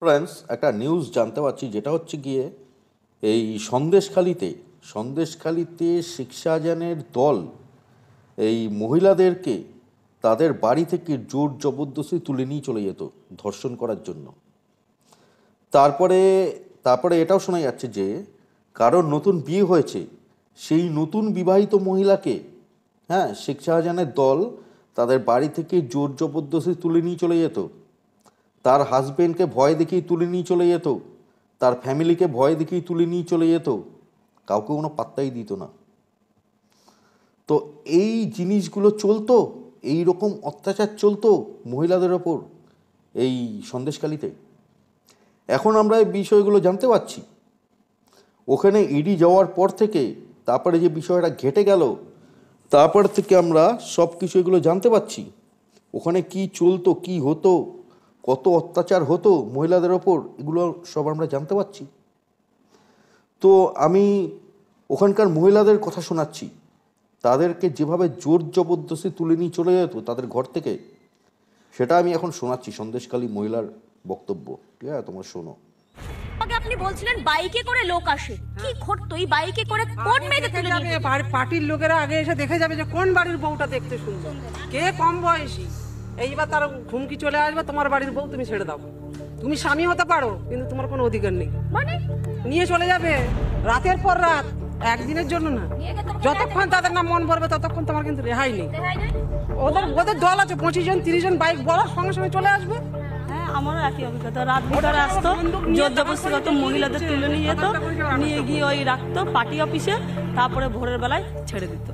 Friends, একটা news জানতে পারছি, যেটা হচ্ছে গিয়ে এই সন্দেশখালিতে শেখ শাহজাহানের দল এই মহিলাদেরকে তাদের বাড়ি থেকে জোর জবরদস্তি তুলে নিয়ে চলে যেত ধর্ষণ করার জন্য। তারপরে তারপরে এটাও শোনা যাচ্ছে যে কারোর নতুন বিয়ে হয়েছে, সেই নতুন বিবাহিত মহিলাকে শেখ শাহজাহানের দল তাদের বাড়ি থেকে জোর জবরদস্তি তুলে নিয়ে চলে যেত, তার হাজবেন্ডকে ভয় দেখিয়ে তুলে নিয়ে চলে যেত, তার ফ্যামিলিকে ভয় দেখিয়ে তুলে নিয়ে চলে যেত, কাউকে কোনো পাত্তাই দিত না। তো এই জিনিসগুলো চলতো, এই রকম অত্যাচার চলতো মহিলাদের ওপর এই সন্দেশখালিতে। এখন আমরা এই বিষয়গুলো জানতে পারছি। ওখানে ইডি যাওয়ার পর থেকে তারপরে যে বিষয়টা ঘটে গেল, তারপর থেকে আমরা সব কিছু এগুলো জানতে পারছি। ওখানে কি চলতো, কি হতো, কত অত্যাচার হতো মহিলাদের ওপর, এগুলো সব আমরা জানতে পারছি। তো আমি ওখানকার মহিলাদের কথা শোনাচ্ছি, তাদেরকে যেভাবে জোর জবরদস্তি তুলে নিয়ে চলে যেত তাদের ঘর থেকে, সেটা আমি এখন শোনাচ্ছি। সন্দেশখালী মহিলার বক্তব্য, ঠিক আছে? তোমার শোনো। আগে আপনি বলছিলেন বাইকে করে লোক আসে, কি ঘটতো? এই বাইকে করে কোন মেয়েদের তুলে নিয়ে যেত? পার্টির লোকেরা আগে এসে দেখে যাবে যে কোন বাড়ির বউটা দেখতে সুন্দর, কে কম বয়সী। এইবার তার হুমকি চলে আসবে, তোমার বাড়ির বউ তুমি ছেড়ে দাও, তুমি স্বামী হতে পারো কিন্তু তোমার কোনো অধিকার নেই। মানে নিয়ে চলে যাবে রাতের পর রাত, একদিনের জন্য না, যতক্ষণ তাদের না মন ভরবে ততক্ষণ তোমার কিন্তু রেহাই নেই। ওদের দল আছে 25 জন 30 জন, বাইক বলার সঙ্গে সঙ্গে চলে আসবে। আমারও একই অভিজ্ঞতা। রাত ভিতরে আসতো, জোর জবরদস্তি করতো, মহিলাদের তুলে নিয়ে যেত, নিয়ে গিয়ে ওই রাখতো পার্টি অফিসে, তারপরে ভোরের বেলায় ছেড়ে দিত।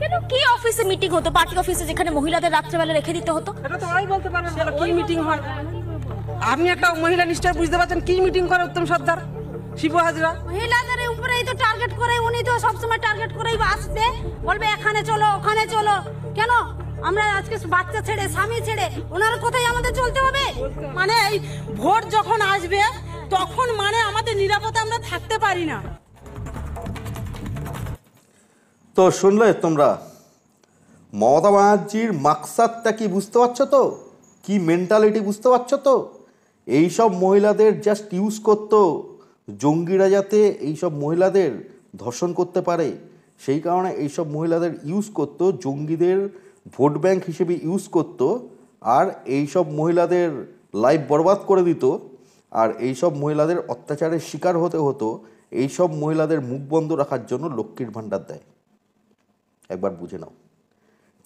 কেন, কি অফিসে মিটিং হতো? পার্টি অফিসে, যেখানে মহিলাদের রাত্রেবেলা রেখে দিতে হতো। এটা তো ওরাই বলতে পারেন কি মিটিং হয়। আপনি একটা মহিলা নিশ্চয় বুঝতে পারছেন কি মিটিং করে উত্তম সর্দার, শিবু হাজরা। মহিলাদের উপরেই তো টার্গেট করে, উনি তো সবসময় টার্গেট করেই আসবে, বলবে এখানে চলো ওখানে চলো। কেন আমরা আজকে বাচ্চা ছেড়ে স্বামী ছেড়ে ওনার কোথায় আমাদের চলতে হবে? মানে এই ভোট যখন আসবে তখন মানে আমাদের নিরাপদে আমরা থাকতে পারি না। তো শুনলে তোমরা, মমতা ব্যানার্জির মাকসাদটা কি বুঝতে পারছো তো? কি মেন্টালিটি বুঝতে পারছো তো? এইসব মহিলাদের জাস্ট ইউজ করতো, জঙ্গিরা যাতে এইসব মহিলাদের ধর্ষণ করতে পারে সেই কারণে এইসব মহিলাদের ইউজ করতো, জঙ্গিদের ভোট ব্যাংক হিসেবে ইউজ করতো, আর এইসব মহিলাদের লাইফ বরবাদ করে দিত, আর এইসব মহিলাদের অত্যাচারের শিকার হতে হতো। এইসব মহিলাদের মুখ বন্ধ রাখার জন্য লক্ষ্মীর ভাণ্ডার দেয়। একবার বুঝে নাও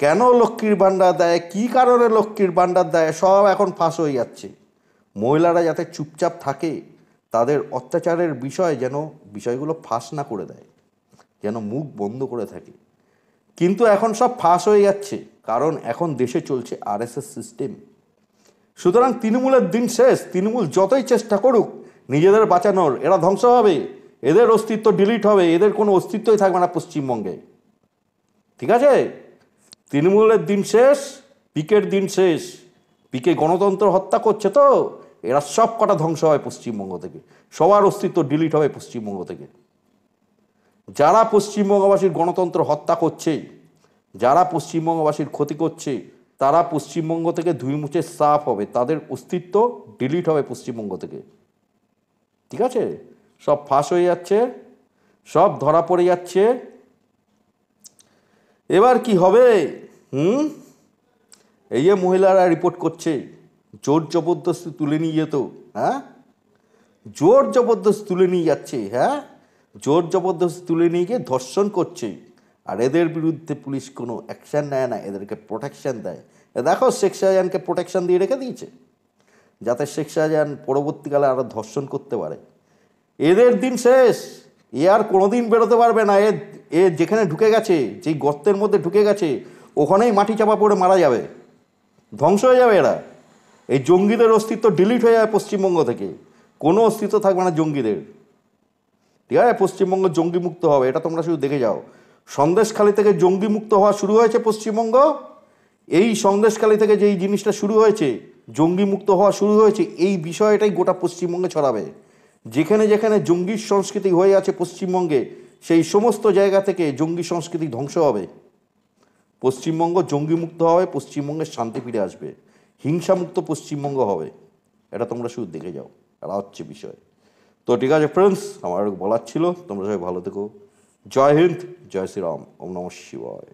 কেন লক্ষ্মীর ভাণ্ডার দেয়, কী কারণে লক্ষ্মীর ভাণ্ডার দেয়, সব এখন ফাঁস হয়ে যাচ্ছে। মহিলারা যাতে চুপচাপ থাকে, তাদের অত্যাচারের বিষয় যেন বিষয়গুলো ফাঁস না করে দেয়, যেন মুখ বন্ধ করে থাকে। কিন্তু এখন সব ফাঁস হয়ে যাচ্ছে, কারণ এখন দেশে চলছে আরএসএস সিস্টেম। সুতরাং তৃণমূলের দিন শেষ। তৃণমূল যতই চেষ্টা করুক নিজেদের বাঁচানোর, এরা ধ্বংস হবে, এদের অস্তিত্ব ডিলিট হবে, এদের কোনো অস্তিত্বই থাকবে না পশ্চিমবঙ্গে। ঠিক আছে? তৃণমূলের দিন শেষ, পিকের দিন শেষ। পিকে গণতন্ত্র হত্যা করছে, তো এরা সব কটা ধ্বংস হয় পশ্চিমবঙ্গ থেকে, সবার অস্তিত্ব ডিলিট হবে পশ্চিমবঙ্গ থেকে। যারা পশ্চিমবঙ্গবাসীর গণতন্ত্র হত্যা করছে, যারা পশ্চিমবঙ্গবাসীর ক্ষতি করছে, তারা পশ্চিমবঙ্গ থেকে ধুই মুছে সাফ হবে, তাদের অস্তিত্ব ডিলিট হবে পশ্চিমবঙ্গ থেকে। ঠিক আছে? সব ফাঁস হয়ে যাচ্ছে, সব ধরা পড়ে যাচ্ছে। এবার কি হবে? এই যে মহিলারা রিপোর্ট করছে, জোর জবরদস্তি তুলে নিয়ে যেত। জোর জবরদস্তি তুলে নিয়ে যাচ্ছে, জোর জবরদস্তি তুলে নিয়ে গিয়ে ধর্ষণ করছে, আর এদের বিরুদ্ধে পুলিশ কোনো অ্যাকশান নেয় না, এদেরকে প্রোটেকশান দেয়। দেখো, শেখ শাহজাহানকে প্রোটেকশান দিয়ে রেখে দিয়েছে, যাতে শেখ শাহজাহান পরবর্তীকালে আরও ধর্ষণ করতে পারে। এদের দিন শেষ, এ আর কোনোদিন বেরোতে পারবে না। এ যেখানে ঢুকে গেছে, যেই গর্তের মধ্যে ঢুকে গেছে, ওখানেই মাটি চাপা পড়ে মারা যাবে, ধ্বংস হয়ে যাবে এরা। এই জঙ্গিদের অস্তিত্ব ডিলিট হয়ে যাবে পশ্চিমবঙ্গ থেকে, কোনো অস্তিত্ব থাকবে না জঙ্গিদের। ঠিক আছে? পশ্চিমবঙ্গ জঙ্গি মুক্ত হবে, এটা তোমরা শুধু দেখে যাও। সন্দেশখালী থেকে জঙ্গি মুক্ত হওয়া শুরু হয়েছে পশ্চিমবঙ্গ। এই সন্দেশখালী থেকে যেই জিনিসটা শুরু হয়েছে, জঙ্গি মুক্ত হওয়া শুরু হয়েছে, এই বিষয়টাই গোটা পশ্চিমবঙ্গে ছড়াবে। যেখানে যেখানে জঙ্গির সংস্কৃতি হয়ে আছে পশ্চিমবঙ্গে, সেই সমস্ত জায়গা থেকে জঙ্গি সংস্কৃতি ধ্বংস হবে। পশ্চিমবঙ্গ জঙ্গি মুক্ত হবে, পশ্চিমবঙ্গের শান্তি ফিরে আসবে, হিংসামুক্ত পশ্চিমবঙ্গ হবে। এটা তোমরা শুধু দেখে যাও, এটা হচ্ছে বিষয়। তো ঠিক আছে ফ্রেন্ডস, আমার বলার ছিল, তোমরা সবাই ভালো থেকো। জয় হিন্দ, জয় শ্রীরাম, ওম নমঃ শিবায়।